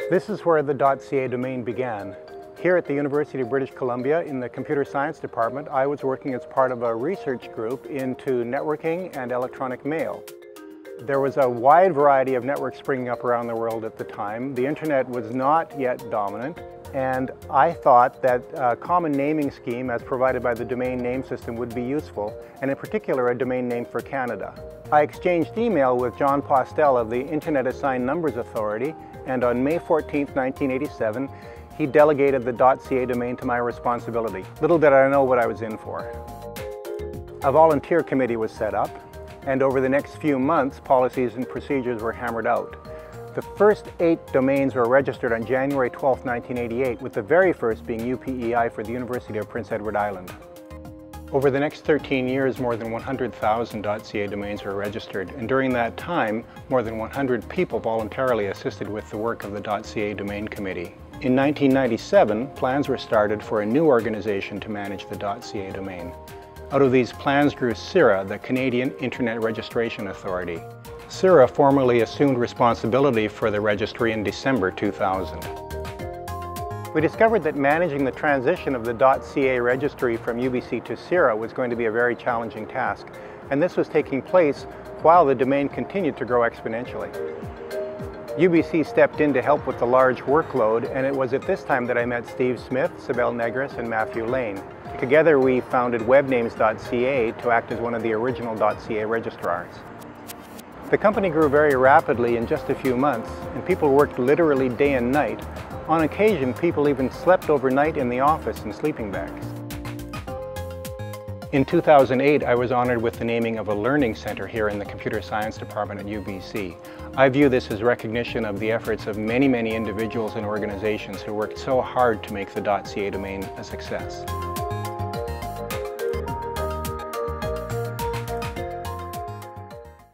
This is where the .ca domain began. Here at the University of British Columbia in the Computer Science Department, I was working as part of a research group into networking and electronic mail. There was a wide variety of networks springing up around the world at the time. The internet was not yet dominant, and I thought that a common naming scheme as provided by the domain name system would be useful, and in particular a domain name for Canada. I exchanged email with John Postel of the Internet Assigned Numbers Authority, and on May 14, 1987, he delegated the .ca domain to my responsibility. Little did I know what I was in for. A volunteer committee was set up, and over the next few months, policies and procedures were hammered out. The first 8 domains were registered on January 12, 1988, with the very first being UPEI for the University of Prince Edward Island. Over the next 13 years, more than 100,000 .ca domains were registered, and during that time, more than 100 people voluntarily assisted with the work of the .ca domain committee. In 1997, plans were started for a new organization to manage the .ca domain. Out of these plans grew CIRA, the Canadian Internet Registration Authority. CIRA formally assumed responsibility for the registry in December 2000. We discovered that managing the transition of the .ca registry from UBC to CIRA was going to be a very challenging task, and this was taking place while the domain continued to grow exponentially. UBC stepped in to help with the large workload, and it was at this time that I met Steve Smith, Sibel Negris, and Matthew Lane. Together we founded Webnames.ca to act as one of the original .ca registrars. The company grew very rapidly in just a few months, and people worked literally day and night. On occasion, people even slept overnight in the office in sleeping bags. In 2008, I was honored with the naming of a learning center here in the Computer Science Department at UBC. I view this as recognition of the efforts of many individuals and organizations who worked so hard to make the .ca domain a success.